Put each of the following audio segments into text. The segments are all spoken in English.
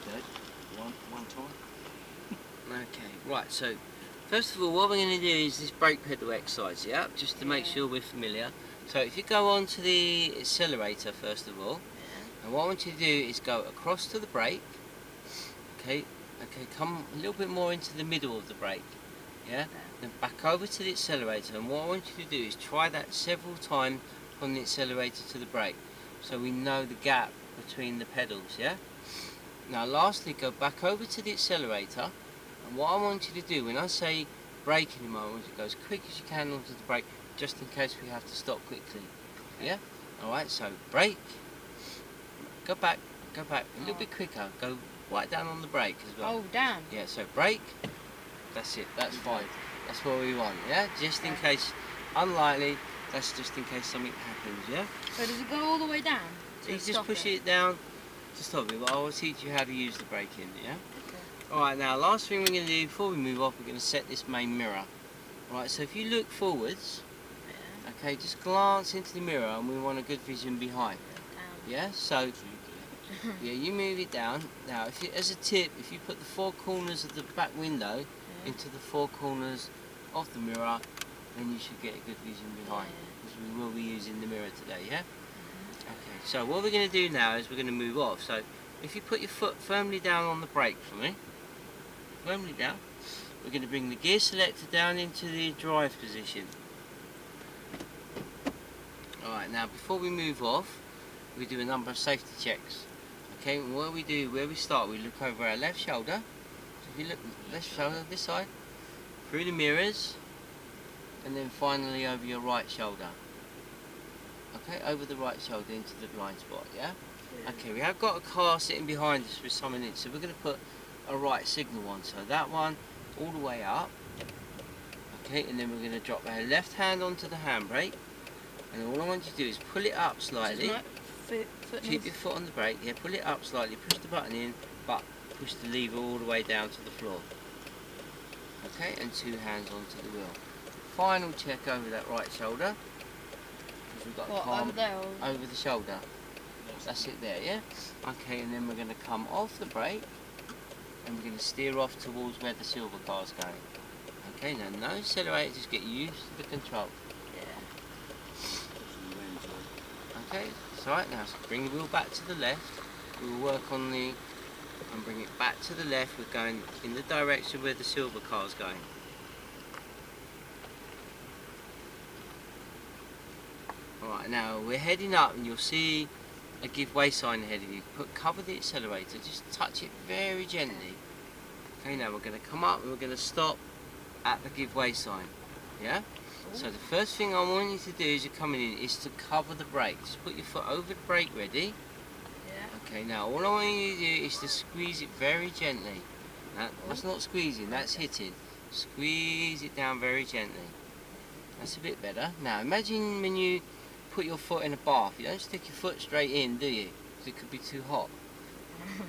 Okay, one time. Okay, right, so first of all what we're going to do is this brake pedal exercise, yeah, just to make sure we're familiar. So if you go on to the accelerator first of all, and what I want you to do is go across to the brake, okay, come a little bit more into the middle of the brake, yeah, then back over to the accelerator, and what I want you to do is try that several times from the accelerator to the brake, so we know the gap between the pedals, yeah. Now lastly, go back over to the accelerator, and what I want you to do, when I say brake in a moment, I want you to go as quick as you can onto the brake, just in case we have to stop quickly, yeah. Alright, so brake, go back, a little bit quicker, go right down on the brake as well. Oh, down? Yeah, so brake, that's it, that's fine, that's what we want, yeah, just in case, unlikely, that's just in case something happens, yeah. So does it go all the way down? So you just push it down to stop it, but I will teach you how to use the brake in, yeah. Okay. Alright, now last thing we're going to do before we move off, we're going to set this main mirror. Alright, so if you look forwards, okay, just glance into the mirror, and we want a good vision behind. Yeah, so yeah, you move it down. Now, if you, as a tip, if you put the four corners of the back window into the four corners of the mirror, then you should get a good vision behind, because we will be using the mirror today, yeah? Okay, so what we're going to do now is we're going to move off. So if you put your foot firmly down on the brake for me, firmly down, we're going to bring the gear selector down into the drive position. Alright, now before we move off, we do a number of safety checks. Okay, and what we do, where we start, we look over our left shoulder. So if you look left shoulder, this side, through the mirrors, and then finally over your right shoulder. Okay, over the right shoulder into the blind spot, yeah? Okay, we have got a car sitting behind us with someone in, so we're going to put a right signal on. So that one all the way up. Okay, and then we're going to drop our left hand onto the handbrake. And all I want you to do is pull it up slightly. Keep your foot on the brake, yeah, pull it up slightly, push the button in, but push the lever all the way down to the floor. Okay, and two hands onto the wheel. Final check over that right shoulder. We've got over there? Or? Over the shoulder. That's it there, yeah? Okay, and then we're going to come off the brake, and we're going to steer off towards where the silver car's going. Okay, now no accelerator, just get used to the control. Okay, it's alright now, so bring the wheel back to the left, we'll work on the, and bring it back to the left, we're going in the direction where the silver car's going. Alright, now we're heading up and you'll see a give way sign ahead of you. Cover the accelerator, just touch it very gently. Okay, now we're going to come up and we're going to stop at the give way sign, yeah? So the first thing I want you to do as you're coming in is to cover the brake. Just put your foot over the brake ready. Okay, now all I want you to do is to squeeze it very gently. That's not squeezing, that's hitting. Squeeze it down very gently. That's a bit better. Now imagine when you put your foot in a bath, you don't stick your foot straight in, do you? Because it could be too hot.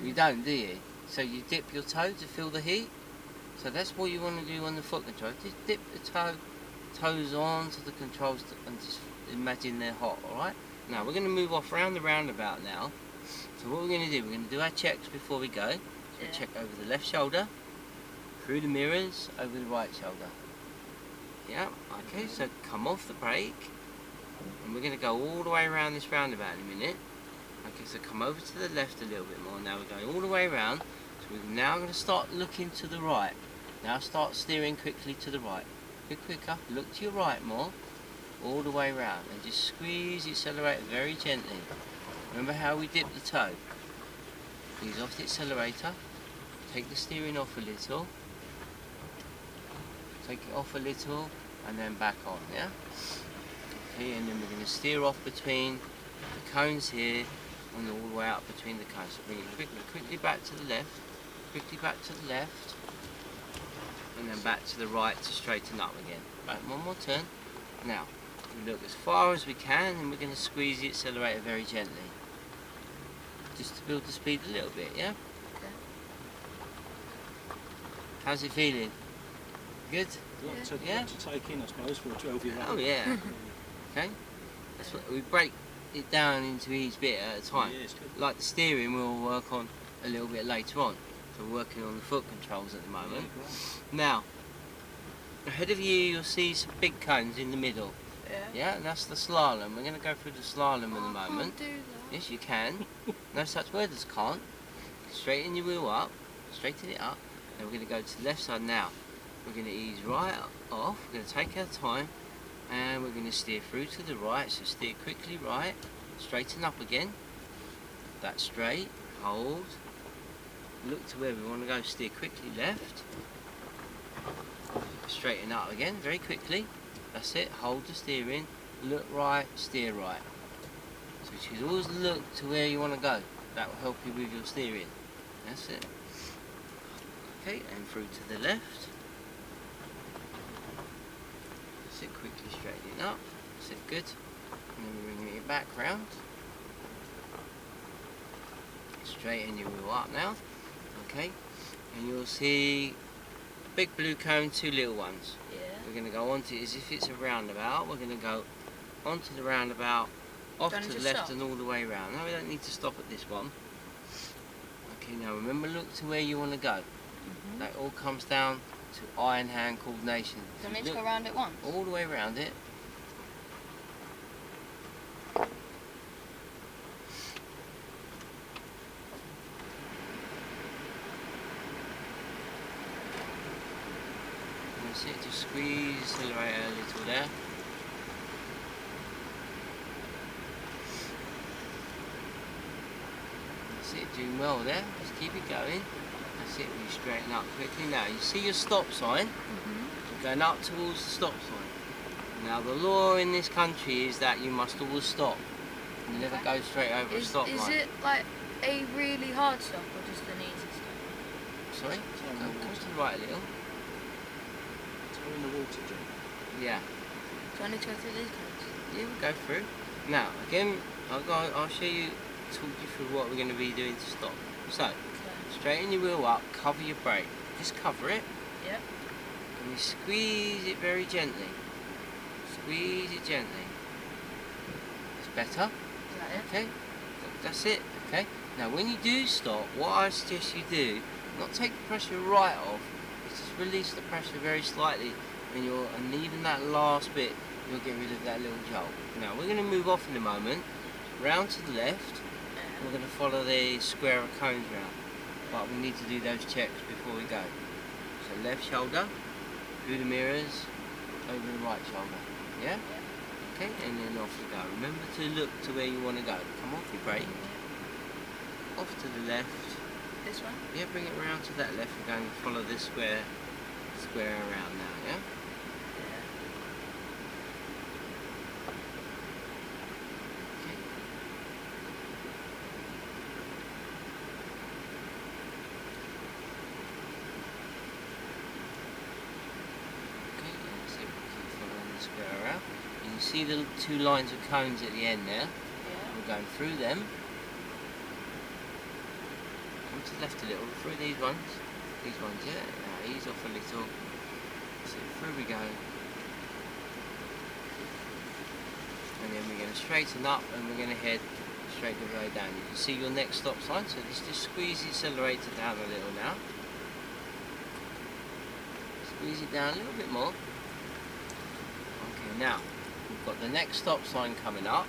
You don't, do you? So you dip your toe to feel the heat. So that's what you want to do on the foot control. Just dip the toes onto the controls and just imagine they're hot, alright? Now we're going to move off round the roundabout now. So what we're going to do, we're going to do our checks before we go. So check over the left shoulder, through the mirrors, over the right shoulder. Yeah, okay, so come off the brake, and we're going to go all the way around this roundabout in a minute. Okay, so come over to the left a little bit more. Now we're going all the way around, so we're now going to start looking to the right. Now start steering quickly to the right. A bit quicker, look to your right more, all the way around, and just squeeze the accelerator very gently. Remember how we dipped the toe? Ease off the accelerator, take the steering off a little, take it off a little, and then back on, yeah? Okay, and then we're going to steer off between the cones here, and all the way up between the cones. So bring it quickly back to the left, quickly back to the left, and then back to the right to straighten up again. Right, one more turn. Now, we look as far as we can, and we're going to squeeze the accelerator very gently. Just to build the speed a little bit, yeah? How's it feeling? Good? Yeah. To take in, I suppose, for a 12-year-old. Oh yeah. Okay. That's what we break it down into each bit at a time. Yeah, it's good. Like the steering, we'll work on a little bit later on. So we're working on the foot controls at the moment. Yeah, great. Now, ahead of you, you'll see some big cones in the middle. Yeah. Yeah, and that's the slalom. We're going to go through the slalom in a I moment. can't do that. Yes, you can. No such word as can't. Straighten your wheel up. Straighten it up. And we're going to go to the left side now. We're going to ease right off. We're going to take our time. And we're going to steer through to the right. So steer quickly right. Straighten up again. That's straight. Hold. Look to where we want to go. Steer quickly left. Straighten up again very quickly. That's it. Hold the steering. Look right. Steer right. So you should always look to where you want to go. That will help you with your steering. That's it. Okay, and through to the left. That's it. Quickly straighten it up. That's it. Good. And then we're bringing it back round. Straighten your wheel up now. Okay, and you'll see a big blue cone, two little ones. Yeah. We're going to go onto it as if it's a roundabout. We're going to go onto the roundabout, off Don't to the just left stop. and all the way round. No, we don't need to stop at this one. Okay, now remember, look to where you want to go. That all comes down to eye and hand coordination. So I So mean to look go around it once? all the way around it. That's it, just squeeze, accelerate a little there. That's it, doing well there. Just keep it going. That's it, we straighten up quickly. Now, you see your stop sign? You're going up towards the stop sign. Now, the law in this country is that you must always stop. You never go straight over a stop Is line. it like a really hard stop or just an easy stop? Sorry? Come to the right a little. So we're in the water, Jim. Yeah. Do I need to go through these cones? Yeah, we'll go through. Now, again, I'll show you, talk you through what we're going to be doing to stop. So, Okay. straighten your wheel up, cover your brake. Just cover it, Yep. and you squeeze it very gently. Squeeze it gently. It's better. Is that it? Okay, that's it. Okay. Now, when you do stop, what I suggest you do, not take the pressure right off, is just release the pressure very slightly, and even that last bit, you'll get rid of that little jolt. Now, we're going to move off in a moment, round to the left. We're going to follow the square of cones round, but we need to do those checks before we go. So left shoulder, through the mirrors, over the right shoulder. Yeah? Okay, and then off we go. Remember to look to where you want to go. Come off your brake, off to the left. This one? Yeah, bring it round to that left. We're going to follow this square around now, yeah? Square around. And you see the two lines of cones at the end there? Yeah. We're going through them. Come to the left a little, through these ones. These ones, yeah. Now ease off a little. So through we go. And then we're going to straighten up and we're going to head straight the way down. You can see your next stop sign, so just squeeze the accelerator down a little now. Squeeze it down a little bit more. Okay, now we've got the next stop sign coming up.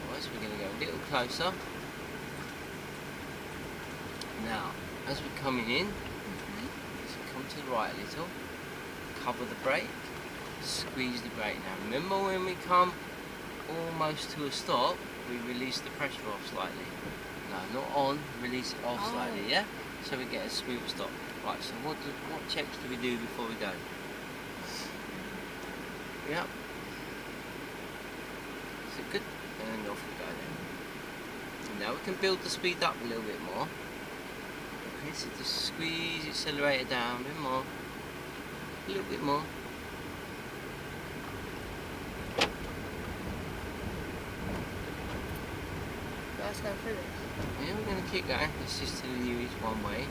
Alright, so we're going to go a little closer. Now, as we're coming in, so come to the right a little, cover the brake, squeeze the brake. Now remember, when we come almost to a stop, we release the pressure off slightly. No, not on, release it off slightly, yeah? So we get a smooth stop. Right, so what checks do we do before we go? Yep. Is it good? And off we go then. And now we can build the speed up a little bit more. Okay, so just squeeze the accelerator down a bit more. A little bit more. Let's go through this. Yeah, we're going to keep going. It's just telling you it's one way.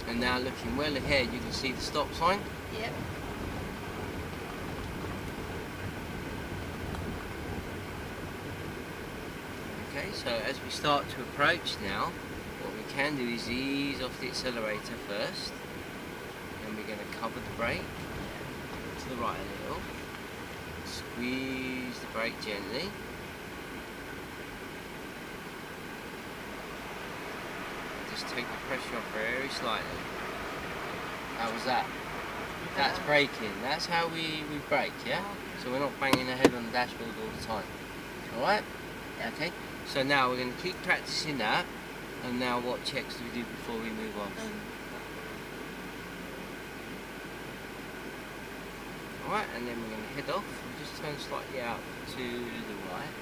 And now looking well ahead, you can see the stop sign. Yep. Okay, so as we start to approach now, what we can do is ease off the accelerator first. Then we're going to cover the brake to the right a little. Squeeze the brake gently. Just take the pressure off very slightly. How was that? That's braking. That's how we brake, yeah? So we're not banging our head on the dashboard all the time. Alright? Okay. So now we're going to keep practicing that. And now what checks do we do before we move on? Alright, and then we're going to head off. We'll just turn slightly out to the right.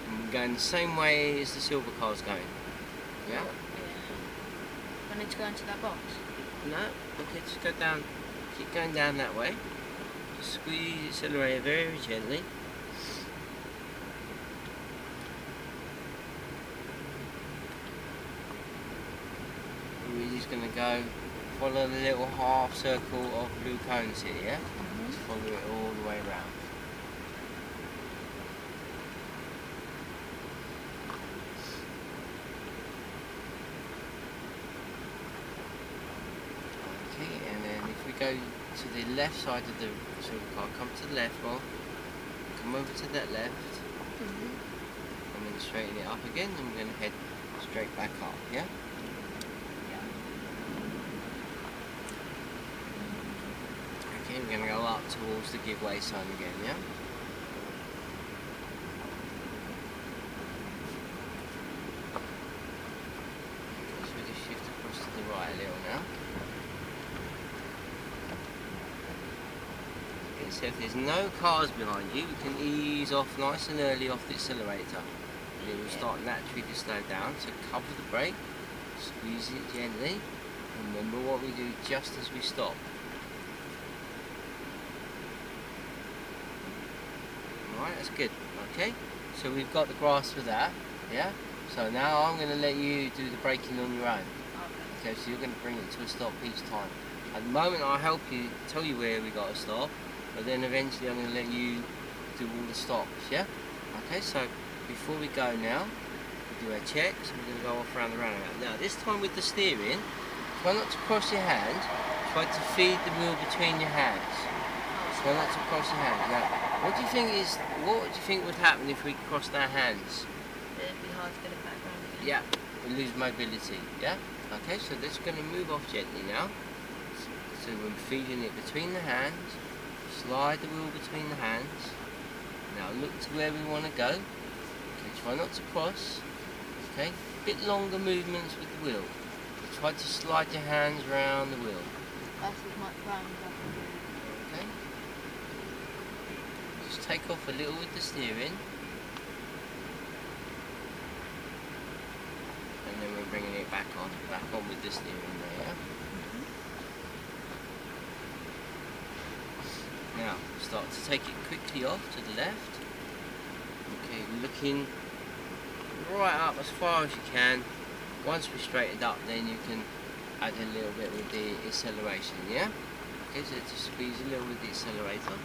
And we're going the same way as the silver car's going. Yeah? I need to go into that box. No, okay, just go down, keep going down that way. Just squeeze the accelerator very gently. We're just going to go follow the little half circle of blue cones here, yeah? Just follow it all the way around. Go to the left side of the silver car, come to the left more, come over to that left, and then straighten it up again, and we're going to head straight back up, yeah? Okay, we're going to go up towards the giveaway sign again, yeah? Okay, so we just shift across to the right a little now. So if there's no cars behind you, we can ease off nice and early off the accelerator. And it will start naturally to slow down. So cover the brake, squeeze it gently, and remember what we do just as we stop. Alright, that's good. Okay, so we've got the grasp of that, yeah? So now I'm going to let you do the braking on your own. Okay, so you're going to bring it to a stop each time. At the moment I'll help you, tell you where we got to stop. But then eventually I'm going to let you do all the stops, yeah? Okay, so before we go now, we do our checks, and we're going to go off around the roundabout. Now this time with the steering, try not to cross your hands, try to feed the wheel between your hands. Try not to cross your hands. Now, what do you think would happen if we crossed our hands? It'd be hard to get it back round again. Yeah, we lose mobility, yeah? Okay, so that's going to move off gently now. So we're feeding it between the hands. Slide the wheel between the hands. Now look to where we want to go. Okay, try not to cross. Okay, a bit longer movements with the wheel. So try to slide your hands around the wheel. That's as much round as I can do. Okay. Just take off a little with the steering. And then we're bringing it back on with the steering there. Now, start to take it quickly off to the left. Okay, looking right up as far as you can. Once we're straightened up, then you can add a little bit with the acceleration, yeah? Okay, so just squeeze a little with the accelerator.